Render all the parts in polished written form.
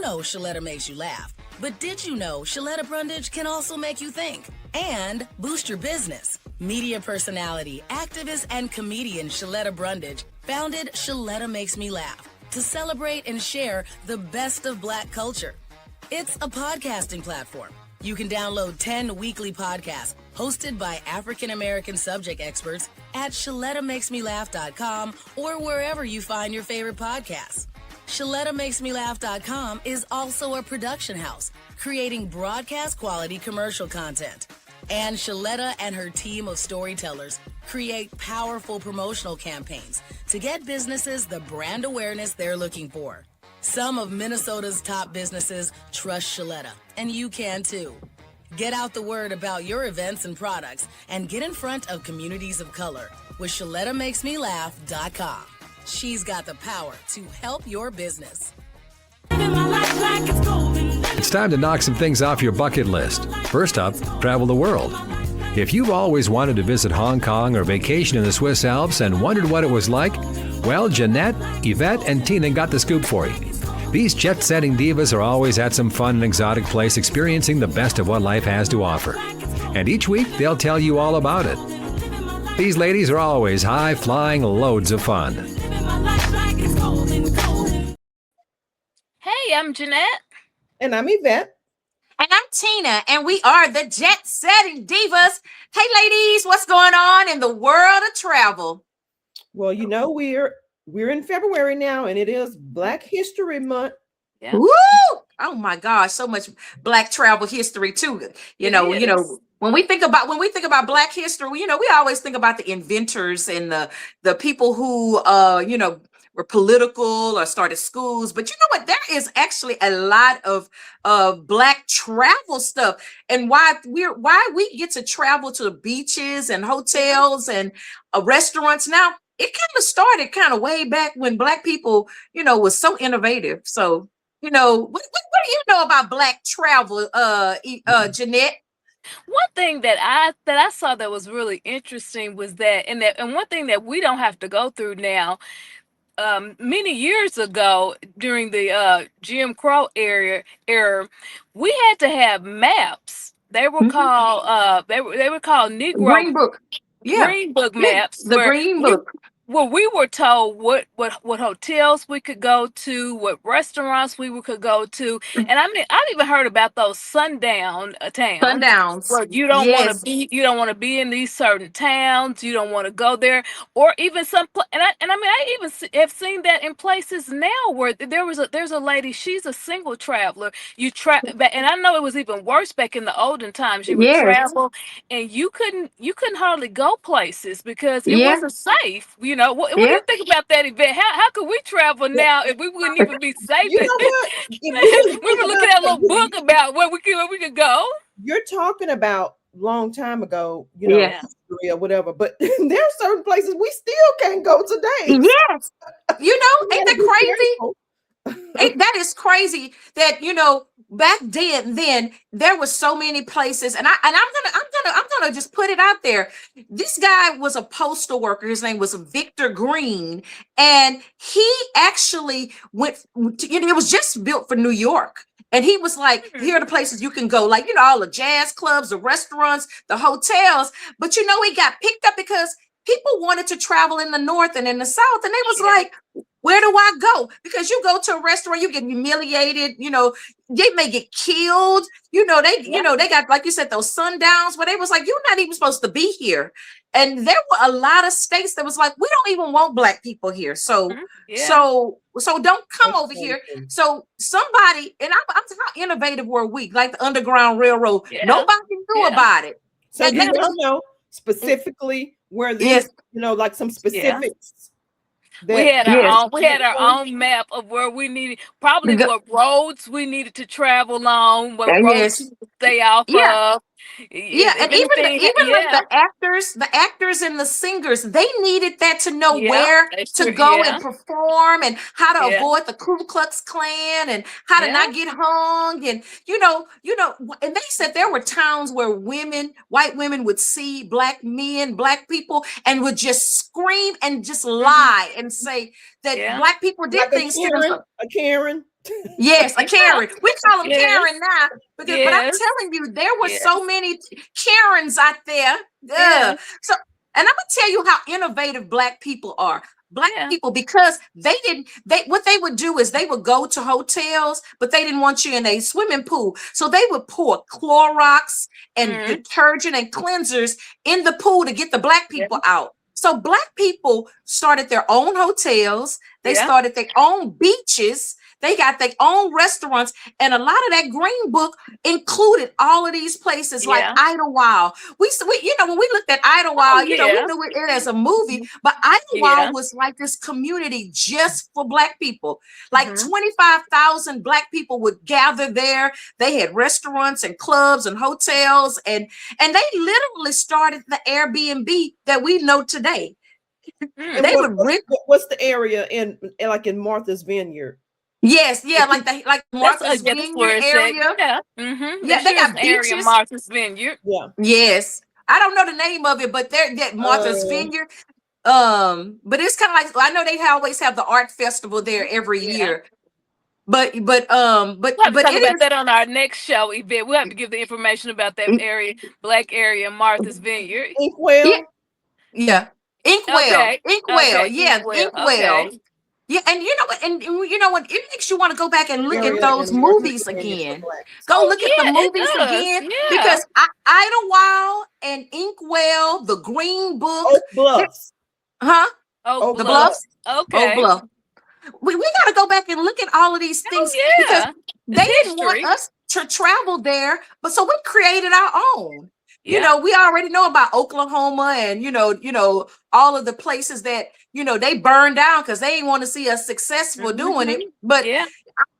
know Shaletta makes you laugh, but did you know Shaletta Brundage can also make you think and boost your business? Media personality, activist, and comedian Shaletta Brundage founded Shaletta Makes Me Laugh to celebrate and share the best of Black culture. It's a podcasting platform. You can download 10 weekly podcasts hosted by African-American subject experts at ShalettaMakesMeLaugh.com or wherever you find your favorite podcasts. ShalettaMakesMeLaugh.com is also a production house, creating broadcast quality commercial content. And Shaletta and her team of storytellers create powerful promotional campaigns to get businesses the brand awareness they're looking for. Some of Minnesota's top businesses trust Shaletta, and you can too. Get out the word about your events and products and get in front of communities of color with ShalettaMakesMeLaugh.com. She's got the power to help your business. It's time to knock some things off your bucket list. First up, travel the world. If you've always wanted to visit Hong Kong or vacation in the Swiss Alps and wondered what it was like, well, Jeanette, Evette, and Tina got the scoop for you. These jet-setting divas are always at some fun and exotic place experiencing the best of what life has to offer. And each week, they'll tell you all about it. These ladies are always high-flying loads of fun. Hey, I'm Jeanette. And I'm Evette. And I'm Tina, and we are the jet-setting divas. Hey, ladies, what's going on in the world of travel? Well, you know, we're in February now, and it is Black History Month. Yeah. Woo! Oh my gosh, so much Black travel history too. You know, when we think about Black history, we always think about the inventors and the people who were political or started schools. But you know what? There is actually a lot of Black travel stuff, and why we get to travel to the beaches and hotels and restaurants now. It kind of started way back when Black people, was so innovative. So, what do you know about Black travel, Jeanette? One thing that I saw that was really interesting was that one thing that we don't have to go through now. Many years ago, during the Jim Crow era, we had to have maps. They were called they were called Negro Green Book. Yeah. Green Book maps. The Green Book. We were told what hotels we could go to, what restaurants we could go to, and I mean I've even heard about those sundown towns. Sundowns. Where you don't want to be in these certain towns. You don't want to go there, or even I even have seen that in places now where there's a lady. She's a single traveler. And I know it was even worse back in the olden times. You would travel, and you couldn't hardly go places because it wasn't safe. What do you think about that event? How could we travel now if we wouldn't even be safe? You know what? We were looking at a little book about where we could go. You're talking about long time ago, history or whatever, but there are certain places we still can't go today. Yes. Ain't that crazy? That is crazy that, back then there was so many places, and I'm gonna just put it out there. This guy was a postal worker. His name was Victor Green, and he actually went to, it was just built for New York. And he was like, here are the places you can go, like, all the jazz clubs, the restaurants, the hotels. But he got picked up because people wanted to travel in the North and in the South, and they was like, where do I go? Because you go to a restaurant, you get humiliated, they may get killed, they got, like you said, those sundowns where they was like, you're not even supposed to be here. And there were a lot of states that was like, we don't even want Black people here. So, so don't come over here. So somebody, and I'm how innovative were we? Like the Underground Railroad, nobody knew about it. So you don't know specifically where these, like some specifics. We had our own map of where we needed, probably what roads we needed to travel on, what roads to stay off of. And even like the actors and the singers, they needed that to know where to go and perform and how to avoid the Ku Klux Klan and how to not get hung. And and they said there were towns where white women would see Black men, Black people, and would just scream and just lie and say that Black people did like things to them. A Karen. Yes, a Karen. We call them Yes. Karen now but I'm Yes. telling you, there were Yes. so many Karens out there. Yes. So, and I'm gonna tell you how innovative Black people are. Black Yeah. people, because what they would do is they would go to hotels, but they didn't want you in a swimming pool. So they would pour Clorox and Mhm. detergent and cleansers in the pool to get the Black people out. So Black people started their own hotels, they Yeah. started their own beaches, they got their own restaurants, and a lot of that green book included all of these places like Yeah. Idlewild. We when we looked at Idlewild, we yeah. knew it as a movie, but Idlewild was like this community just for Black people. Like Mhm. 25,000 Black people would gather there. They had restaurants and clubs and hotels, and they literally started the Airbnb that we know today. Mm. They would rent. What's the area in Martha's Vineyard? Yes, yeah, like Martha's That's where Vineyard it's area. at. Yeah. Mm-hmm. Yeah, they got area beaches. Martha's Vineyard. Yeah. Yes. I don't know the name of it, but they're that Martha's Vineyard. But it's kind of like, I know they always have the art festival there every year. But We'll have to talk it about is that on our next show, Evette. We'll have to give the information about that area, Black area, Martha's Vineyard. Inkwell? Yeah. Inkwell. Okay. Inkwell. Okay. Yeah. Inkwell. Okay. Yeah, and you know what? And you know what? It makes you want to go back and look at those in Martha's movies Vineyard again. for Blacks. Go look at the it movies does. again, Yeah. because Idlewild and Inkwell, the Green Book, Oak Bluffs. huh? Oh, The Bluffs. Okay. Oak Bluff. We got to go back and look at all of these things because they didn't want us to travel there, but so we created our own. Yeah. You know, we already know about Oklahoma and you know all of the places that they burned down because they didn't want to see us successful doing it. But Yeah.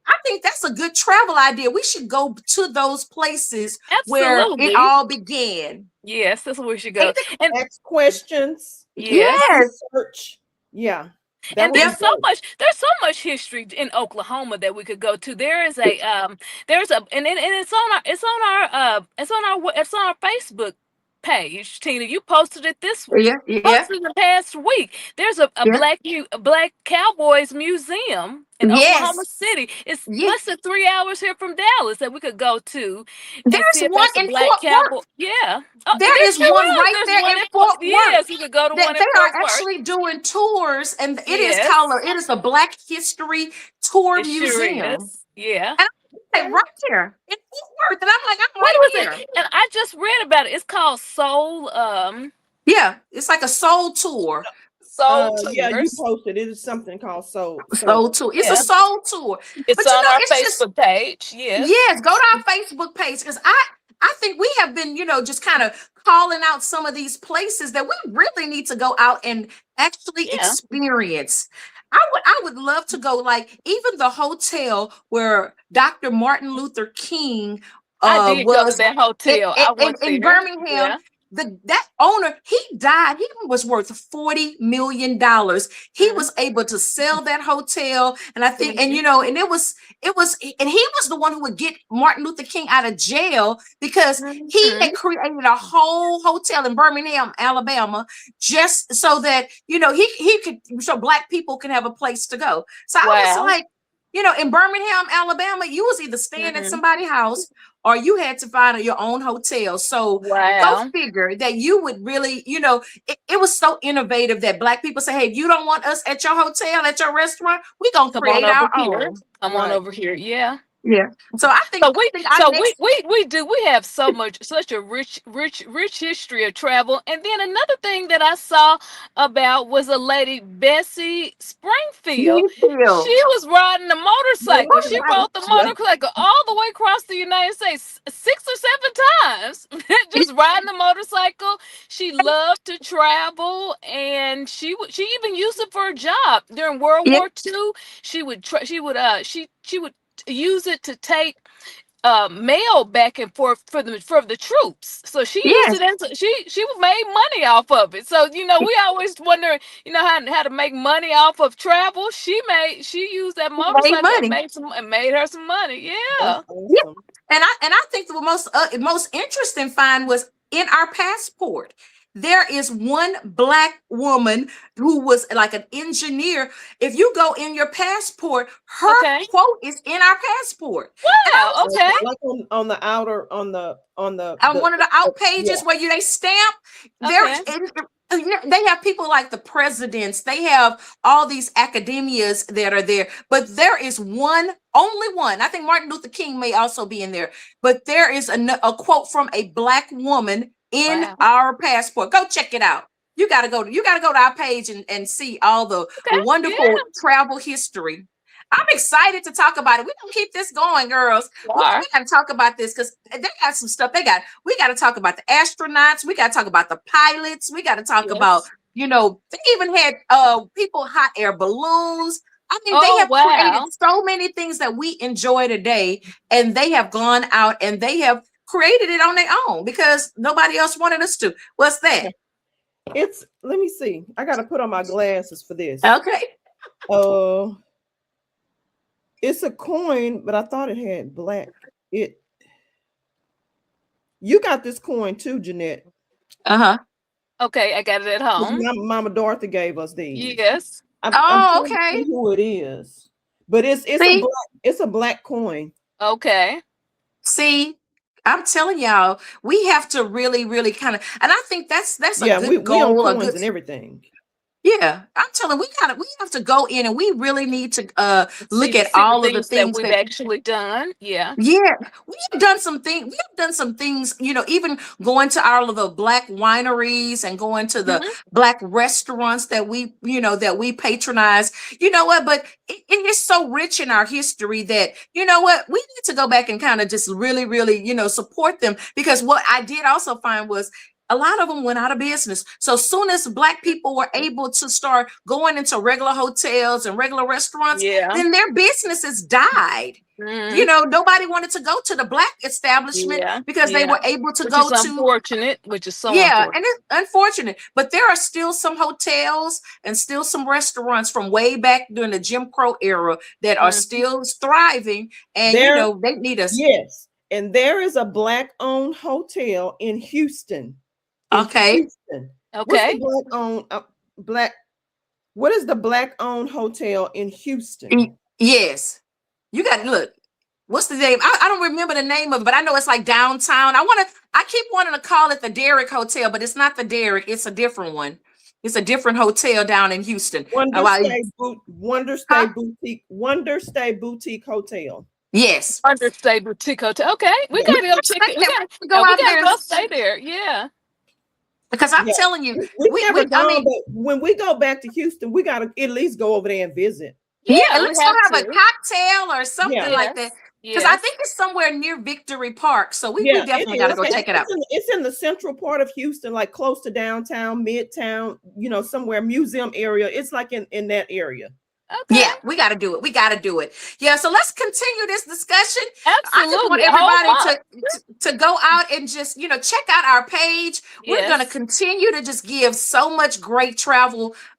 I think that's a good travel idea. We should go to those places where Absolutely. it all began. Yes, that's where we should go. And Ask questions. Yes. Research. Yeah. and there's so much history in Oklahoma that we could go to. There is a and it's on our Facebook page, Tina. You posted it this week. Posted in the past week. There's a Black Cowboys Museum in Oklahoma City. It's less than 3 hours here from Dallas that we could go to. There's one in Fort Worth. Yeah. There is one right there in Fort Worth. Yes, you could go to one in Fort Worth. They are actually doing tours, and it is a Black History Tour Museum. Yeah. And right there in Fort Worth, and I'm like, I'm what right was here. It? And I just read about it. It's called Soul. Yeah, it's like a soul tour. Soul yeah, you posted it is something called Soul Tour. It's a soul tour. It's on our Facebook page. Yes, go to our Facebook page because I think we have been, just kind of calling out some of these places that we really need to go out and actually experience. I would love to go, like even the hotel where Dr. Martin Luther King I did go to that hotel. In Birmingham. That owner, he died. He was worth $40 million. He was able to sell that hotel, and I think, and and it was, and he was the one who would get Martin Luther King out of jail because he had created a whole hotel in Birmingham, Alabama, just so that he could, so Black people can have a place to go. So I was like, in Birmingham, Alabama, you was either staying at somebody's house or you had to find your own hotel. So go figure that you would really, it was so innovative that Black people say, hey, if you don't want us at your hotel, at your restaurant, we're going to create our own. Come on over here. Yeah. Yeah. So I think we have such a rich history of travel. And then another thing that I saw about was a lady, Bessie Springfield. She was riding a motorcycle. She rode the motorcycle all the way across the United States 6 or 7 times. Just riding the motorcycle. She loved to travel, and she even used it for a job during World War II. She would use it to take mail back and forth for the troops. So she used it as she made money off of it. So we always wonder how to make money off of travel. She used that motorcycle and made her some money. Yeah. And I think the most interesting find was in our passport. there is one black woman who was like an engineer. If you go in your passport, her quote is in our passport. Wow. Okay. Like on the outer, on one of the out pages where they stamp. They have people like the presidents. They have all these academias that are there, but there is only one. I think Martin Luther King may also be in there, but there is a quote from a black woman in our passport. Go check it out. You got to go to our page and see all the wonderful travel history. I'm excited to talk about it. We're gonna keep this going, girls. We gotta talk about this because they got some stuff. We gotta talk about the astronauts, we gotta talk about the pilots, we gotta talk about, they even had people hot air balloons. I mean, they have created so many things that we enjoy today, and they have gone out and they have created it on their own because nobody else wanted us to. What's that? Let me see. I gotta put on my glasses for this. Okay. It's a coin, but I thought it had black. You got this coin too, Jeanette. Okay, I got it at home. Mama Dorothy gave us these. Yes. I'm okay. Who it is, but it's a black coin. Okay. See, I'm telling y'all, we have to really, really kind of, and I think that's a good goal. We own coins and everything. Yeah, I'm telling we have to go in and we really need to look at all of the things that we've actually done. Yeah. Yeah, we have done some things, even going to all of the black wineries and going to the black restaurants that we patronize. You know what? But it is so rich in our history that, we need to go back and kind of just really, really, support them, because what I did also find was a lot of them went out of business. So soon as black people were able to start going into regular hotels and regular restaurants, then their businesses died. Nobody wanted to go to the black establishment because they were able to go to. Unfortunate, which is so unfortunate. And it's unfortunate. But there are still some hotels and still some restaurants from way back during the Jim Crow era that are still thriving, and they need us. Yes, and there is a black-owned hotel in Houston. Houston. Okay. What is the black-owned hotel in Houston? Yes. You got to look. What's the name? I don't remember the name of it, but I know it's like downtown. I keep wanting to call it the Derrick Hotel, but it's not the Derrick. It's a different one. It's a different hotel down in Houston. Wonder Stay Boutique Hotel. Yes. Wonder Stay Boutique Hotel. Okay. We gotta go check it. We gotta go stay there. Yeah. Because I'm telling you, but when we go back to Houston, we gotta at least go over there and visit. Yeah, let's go have a cocktail or something like that. Because I think it's somewhere near Victory Park. So we definitely got to go check it out. It's in the central part of Houston, like close to downtown, midtown, somewhere museum area. It's like in that area. Okay. Yeah, we got to do it. We got to do it. Yeah, so let's continue this discussion. Absolutely. I just want everybody to go out and just, check out our page. We're going to continue to just give so much great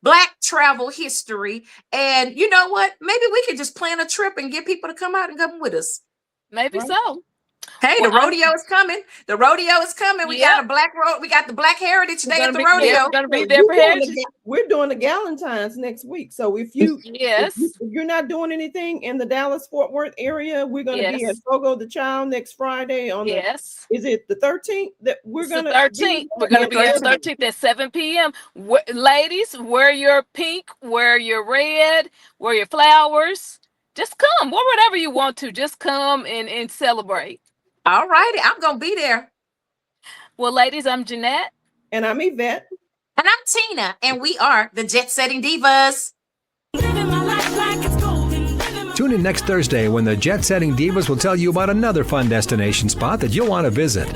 black travel history. And you know what? Maybe we could just plan a trip and get people to come out and come with us. Maybe so. Hey, the rodeo is coming. The rodeo is coming. We got we got the Black Heritage Day at the rodeo. We're gonna be there for Heritage. We're doing the Galentine's next week. So if you're not doing anything in the Dallas-Fort Worth area, we're gonna be at Fogo de Chao next Friday is it the 13th that we're gonna 13th? We're gonna be at 13th at 7 p.m. Ladies, wear your pink, wear your red, wear your flowers. Just come, or whatever you want to. Just come and celebrate. All righty, I'm gonna be there. Well, ladies, I'm Jeanette. And I'm Evette. And I'm Tina. And we are the Jet Setting Divas. Tune in next Thursday when the Jet Setting Divas will tell you about another fun destination spot that you'll want to visit.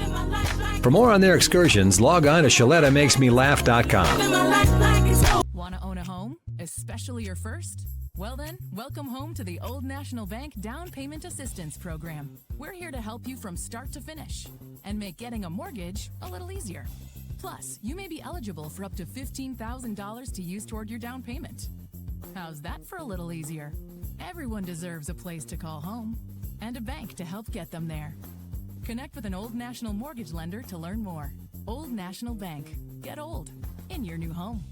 For more on their excursions, log on to ShalettaMakesMeLaugh.com. Want to own a home, especially your first? Well then, welcome home to the Old National Bank Down Payment Assistance Program. We're here to help you from start to finish and make getting a mortgage a little easier. Plus, you may be eligible for up to $15,000 to use toward your down payment. How's that for a little easier? Everyone deserves a place to call home and a bank to help get them there. Connect with an Old National mortgage lender to learn more. Old National Bank. get old in your new home.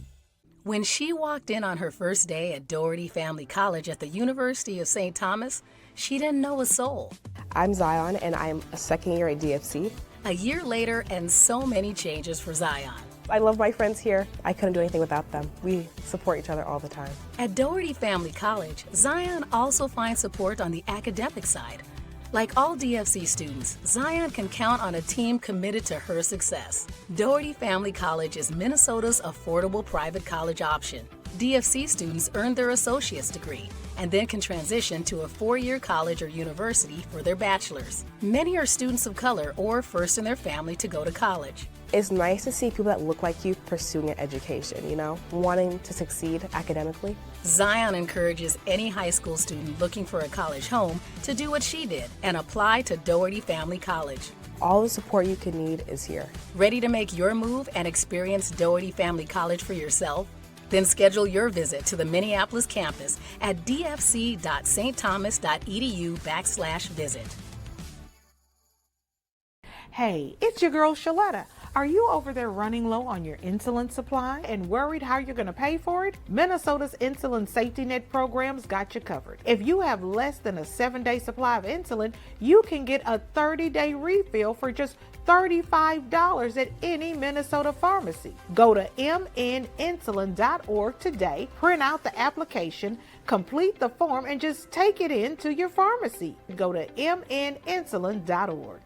When she walked in on her first day at Doherty Family College at the University of St. Thomas, she didn't know a soul. I'm Zion, and I'm a second year at DFC. A year later, and so many changes for Zion. I love my friends here. I couldn't do anything without them. We support each other all the time. At Doherty Family College, Zion also finds support on the academic side. Like all DFC students, Zion can count on a team committed to her success. Doherty Family College is Minnesota's affordable private college option. DFC students earn their associate's degree and then can transition to a 4-year college or university for their bachelor's. Many are students of color or first in their family to go to college. It's nice to see people that look like you pursuing an education, you know, wanting to succeed academically. Zion encourages any high school student looking for a college home to do what she did and apply to Doherty Family College. All the support you could need is here. Ready to make your move and experience Doherty Family College for yourself? Then schedule your visit to the Minneapolis campus at dfc.stthomas.edu/visit. Hey, it's your girl Shaletta. Are you over there running low on your insulin supply and worried how you're going to pay for it? Minnesota's Insulin Safety Net programs got you covered. If you have less than a 7-day supply of insulin, you can get a 30-day refill for just $35 at any Minnesota pharmacy. Go to mninsulin.org today, print out the application, complete the form, and just take it in to your pharmacy. Go to mninsulin.org.